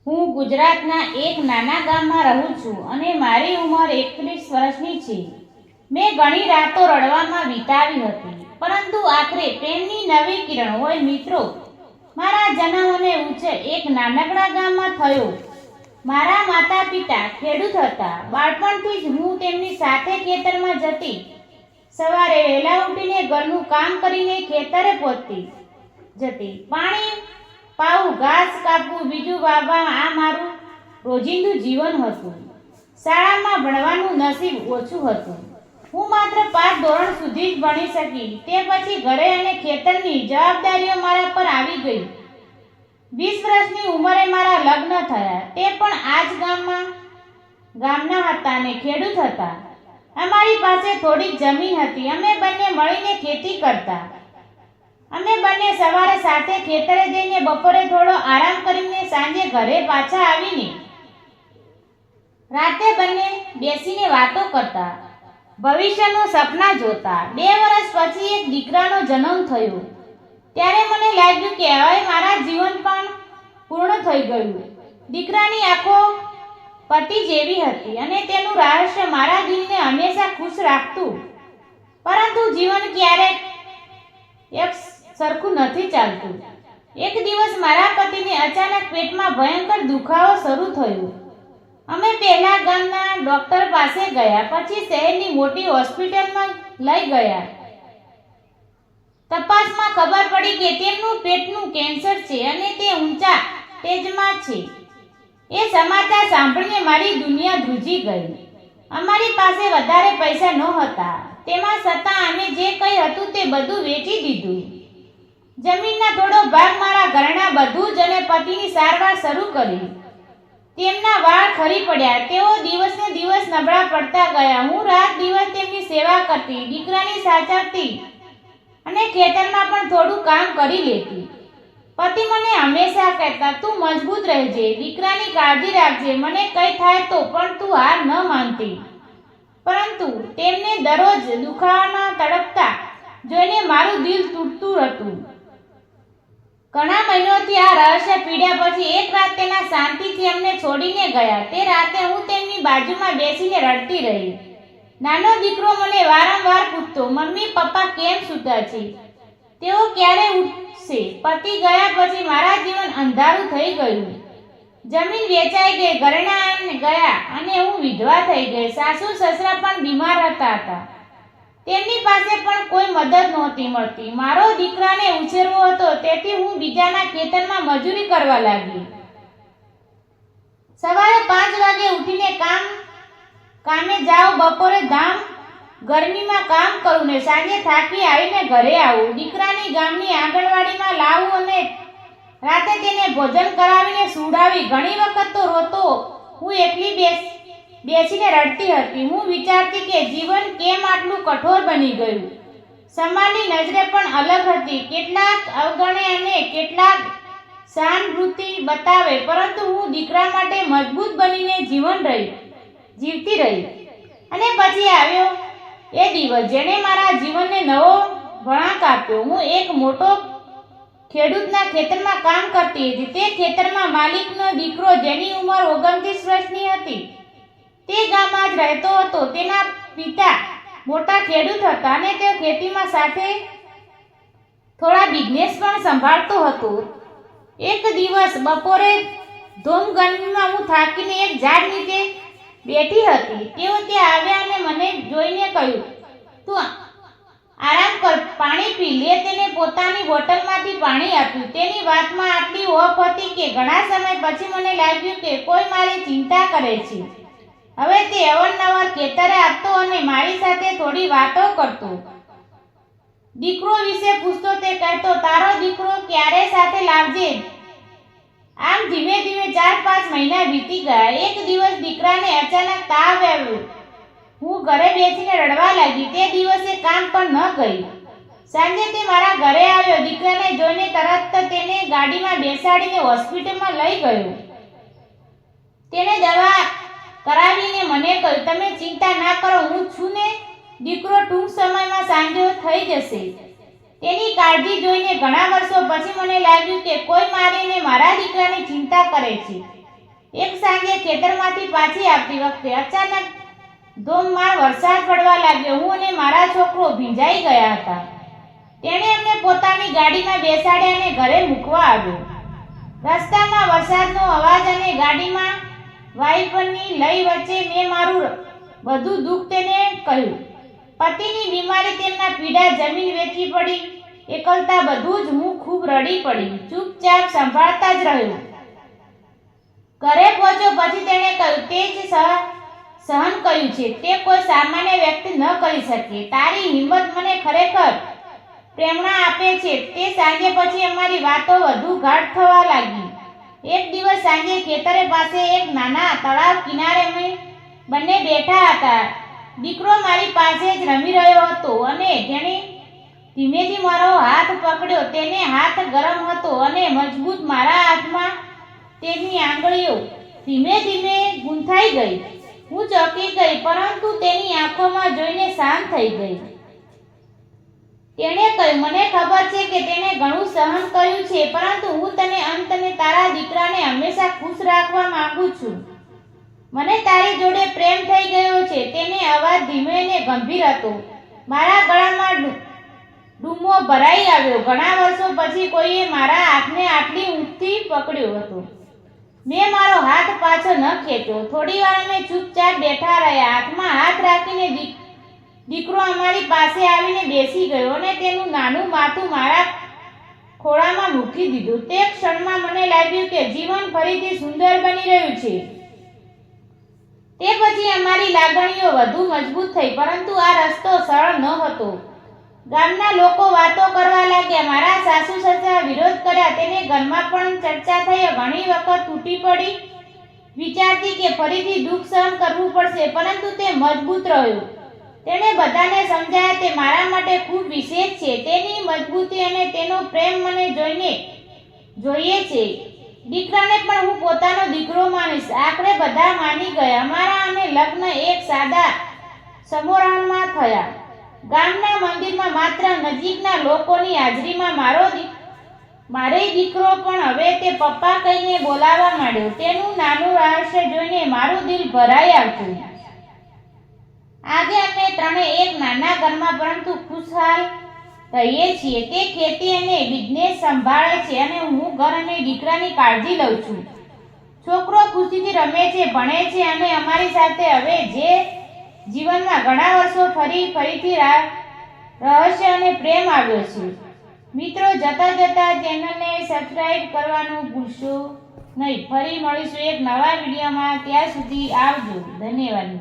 હું ગુજરાતના એક નાના ગામમાં રહું છું અને મારી ઉંમર 31 વર્ષની છે. મેં ઘણી રાતો રડવામાં વિતાવી હતી, પરંતુ આખરે પ્રેમની નવી કિરણ હોય મિત્રો. મારા જન્મ અને ઉછેર એક નાનકડા ગામમાં થયો. મારા માતા પિતા ખેડૂત હતા. બાળપણથી જ હું તેમની સાથે ખેતરમાં જતી. સવારે વહેલા ઉઠીને ઘરનું કામ કરીને ખેતરે પહોંચતી જતી. પાણી પાવું, ઘાસ કાપવું, બીજું વાવવા, આ મારું રોજિંદુ જીવન હતું. શાળામાં ભણવાનું નસીબ ઓછું હતું. હું માત્ર 5 ધોરણ સુધી જ ભણી શકી. તે પછી ઘરે અને ખેતરની જવાબદારીઓ મારા પર આવી ગઈ. 20 વર્ષની ઉંમરે મારા લગ્ન થયા. તે પણ આ જ ગામના હતા અને ખેડૂત હતા. અમારી પાસે થોડીક જમીન હતી. અમે બંને મળીને ખેતી કરતા. અમે બંને સવારે સાથે ખેતરે જઈને બપોરે થોડો આરામ કરીને સાંજે ઘરે પાછા આવીને રાતે બંને બેસીને વાતો કરતા, ભવિષ્યનું સપના જોતા. 2 વર્ષ પછી એક દીકરાનો જન્મ થયો. ત્યારે મને લાગ્યું કે હવે મારા જીવન પણ પૂર્ણ થઈ ગયું. દીકરાની આંખો પતિ જેવી હતી અને તેનું રહસ્ય મારા દિલને હંમેશા ખુશ રાખતું. પરંતુ જીવન ક્યારેક એક સરખું નથી ચાલતું. એક દિવસ મારા પતિને અચાનક પેટમાં ભયંકર દુખાવો શરૂ થયો. અમે પહેલા ગામના ડોક્ટર પાસે ગયા, પછી શહેરની મોટી હોસ્પિટલમાં લઈ ગયા. તપાસમાં ખબર પડી કે તેમનું પેટનું કેન્સર છે અને તે ઊંચા સ્ટેજમાં છે. એ સમાચાર સાંભળીને મારી દુનિયા ધ્રુજી ગઈ. અમારી પાસે વધારે પૈસા નહોતા. તેમાં છતાં અમે જે કંઈ હતું તે બધું વેચી દીધું. જમીનના થોડો ભાગ મારા ઘરના બધું જ અને પતિની સારવાર શરૂ કરી. તેમના વાળ ખરી પડ્યા. તેઓ દિવસને દિવસ નબળા પડતા ગયા. હું રાત દિવસ તેમની સેવા કરતી, દીકરાની સાચવતી અને ખેતરમાં પણ થોડું કામ કરી લેતી. પતિ મને હંમેશા કહેતા, તું મજબૂત રહેજે, દીકરાની કાળજી રાખજે, મને કંઈ થાય તો પણ તું હાર ન માનતી. પરંતુ તેમને દરરોજ દુખાવાના તડપતા જોઈને મારું દિલ તૂટતું હતું. ઘણા મહિનોથી આ રહસ્ય પીડ્યા પછી એક રાત તેના શાંતિથી અમને છોડીને ગયા. તે રાતે હું તેમની બાજુમાં બેસીને રડતી રહી. નાનો દીકરો મને વારંવાર પૂછતો, મમ્મી પપ્પા કેમ સૂતા છે? તેઓ ક્યારે ઉઠશે? પતિ ગયા પછી મારા જીવન અંધારું થઈ ગયું. જમીન વેચાઈ ગઈ, ઘરેણાં ગયા અને હું વિધવા થઈ ગઈ. સાસુ સસરા પણ બીમાર હતા. તેમની પાસે પણ કોઈ મદદ નહોતી મળતી. મારો દીકરાને ઉછેરવો હતો, તેથી હું બીજાના ખેતરમાં મજૂરી કરવા લાગી. સવારે 5 વાગે ઉઠીને કામે જાઉં, બપોરે ગરમીમાં કામ કરું ને સાંજે થાકી આવીને ઘરે આવું. દીકરાની ગામની આંગણવાડીમાં લાવું અને રાતે તેને ભોજન કરાવીને સુવડાવી. ઘણી વખત તો રોતો હું એકલી બેસીને રડતી હતી. હું વિચારતી કે જીવન કેમ આટલું કઠોર બની ગયું. સમાજની નજરે પણ અલગ હતી. કેટલાક અવગણે અને કેટલાક સહાનુભૂતિ બતાવે, પરંતુ હું દીકરા માટે મજબૂત બનીને જીવતી રહી. અને પછી આવ્યો એ દિવસ જેણે મારા જીવનને નવો વળાંક આપ્યો. હું એક મોટો ખેડૂતના ખેતરમાં કામ કરતી હતી. તે ખેતરમાં માલિકનો દીકરો, જેની ઉંમર 29 વર્ષની હતી, તે ગામમાં જ રહેતો હતો. તેના પિતા મોટા ખેડૂત હતા અને તે ખેતીમાં સાથે થોડા બિઝનેસ પણ સંભાળતો હતો. એક દિવસ બપોરે ધોમ ગરમીમાં હું થાકીને એક ઝાડ નીચે બેઠી હતી. તેઓ ત્યાં આવ્યા અને મને જોઈને કહ્યું, તું આરામ કર, પાણી પી લે. તેને પોતાની બોટલમાંથી પાણી આપ્યું. તેની વાતમાં આટલી ઓફ હતી કે ઘણા સમય પછી મને લાગ્યું કે કોઈ મારી ચિંતા કરે છે. હવે તે અવારનવાર ખેતરે આવતો અને મારી સાથે થોડી વાતો કરતો. દીકરો વિશે પૂછતો. તે કહેતો, તારો દીકરો ક્યારે સાથે લાવજે. આમ ધીમે ધીમે 4-5 મહિના વીતી ગયા. એક દિવસ દીકરાને અચાનક તાવ આવ્યો. હું ઘરે બેસીને રડવા લાગી. તે દિવસે કામ પણ ન ગઈ. સાંજે તે મારા ઘરે આવ્યો. દીકરાને જોઈને તરત તેને ગાડીમાં બેસાડીને હોસ્પિટલમાં લઈ ગયો. તેને દવા કરાવીને મને કહ્યું, તમે ચિંતા ના કરો, હું છું ને. દીકરો ટૂંક સમયમાં સાજો થઈ જશે. તેની કાળજી જોઈને ઘણા વર્ષો પછી મને લાગ્યું કે કોઈ મારીને મારા દીકરાની ચિંતા કરે છે. એક સાંજે ખેતરમાંથી પાછી આવતી વખતે અચાનક ધોધમાર વરસાદ પડવા લાગ્યો. હું અને મારા છોકરો ભીંજાઈ ગયા હતા. તેણે અમને પોતાની ગાડીમાં બેસાડ્યા અને ઘરે મૂકવા આવ્યો. રસ્તામાં વરસાદનો અવાજ અને ગાડીમાં વાઇપરની લઈ વચ્ચે મેં મારું બધું દુઃખ તેને કહ્યું. પતિની બીમારી, તેમના પીડા, જમીન વેચવી પડી, એકલતા, બધું જ. હું ખૂબ રડી પડી. ચૂપચાપ સંભાળતા જ રહ્યો. ઘરે પહોંચ્યો પછી તેણે કહ્યું, તે જ સહન કર્યું છે તે કોઈ સામાન્ય વ્યક્તિ ન કરી શકે. તારી હિંમત મને ખરેખર પ્રેરણા આપે છે. તે સાંજે પછી અમારી વાતો વધુ ગાઢ થવા લાગી. એક દિવસ સાંજે ખેતરે પાસે એક નાના તળાવ કિનારે અમે બંને બેઠા હતા. દીકરો મારી પાસે જ રમી રહ્યો હતો અને તેણે ધીમેથી મારો હાથ પકડ્યો. તેને હાથ ગરમ હતો અને મજબૂત. મારા હાથમાં તેની આંગળીઓ ધીમે ધીમે ગૂંથાઈ ગઈ. હું ચોંકી ગઈ, પરંતુ તેની આંખોમાં જોઈને શાંત થઈ ગઈ. તેણે કહ્યું, મને ખબર છે કે તેણે ઘણું સહન કર્યું છે, પરંતુ હું તને અને તારા દીકરાને હંમેશા ખુશ રાખવા માંગુ છું. મને તારી જોડે પ્રેમ થઈ ગયો છે. તેને અવાજ ધીમે અને ગંભીર હતો. મારા ગળામાં ડૂમો ભરાઈ આવ્યો. ઘણા વર્ષો પછી કોઈએ મારા હાથને આટલી ઊંચથી પકડ્યો હતો. મેં મારો હાથ પાછો ન ખેંચ્યો. થોડી વાર અમે ચૂપચાપ બેઠા રહ્યા. હાથમાં હાથ રાખીને દીકરો અમારી પાસે આવીને બેસી ગયો અને તેનું નાનું માથું મારા ખોળામાં મૂકી દીધું. તે ક્ષણમાં મને લાગ્યું કે જીવન ફરીથી સુંદર બની રહ્યું છે. તે પછી અમારી લાગણીઓ વધુ મજબૂત થઈ, પરંતુ આ રસ્તો સરળ ન હતો. ગામના લોકો વાતો કરવા લાગ્યા. મારા સાસુ સસરા વિરોધ કર્યા. તેને ઘરમાં પણ ચર્ચા થઈ. ઘણી વખત તૂટી પડી, વિચારતી કે ફરીથી દુઃખ સહન કરવું પડશે, પરંતુ તે મજબૂત રહ્યો. તેણે બધાને સમજાયા તે મારા માટે ખૂબ વિશેષ છે. તેની મજબૂતી અને તેનો પ્રેમ મને જોઈએ છે. દીકરાને પણ હું પોતાનો દીકરો માનીશ. આખરે બધા માની ગયા. અમારા અને લગ્ન એક સાદા સમારોહમાં થયા. ગામના મંદિરમાં માત્ર નજીકના લોકોની હાજરીમાં મારો દીકરો પણ હવે તે પપ્પા કહીને બોલાવવા માંડ્યો. તેનું નાનું રહસ્ય જોઈને મારું દિલ ભરાઈ આવતું. આજે અમે ત્રણેય એક નાના ઘરમાં પરંતુ ખુશહાલ રહીએ છીએ. તે ખેતી અને બિઝનેસ સંભાળે છે અને હું ઘર અને દીકરાની કાળજી લઉં છું. છોકરો ખુશીથી રમે છે, ભણે છે અને અમારી સાથે હવે જે જીવનમાં ઘણા વર્ષો ફરીથી રહસ્ય અને પ્રેમ આવ્યો છે. મિત્રો, જતા ચેનલને સબસ્ક્રાઇબ કરવાનું ભૂલશો નહીં. ફરી મળીશું એક નવા વિડીયોમાં. ત્યાં સુધી આવજો. ધન્યવાદ.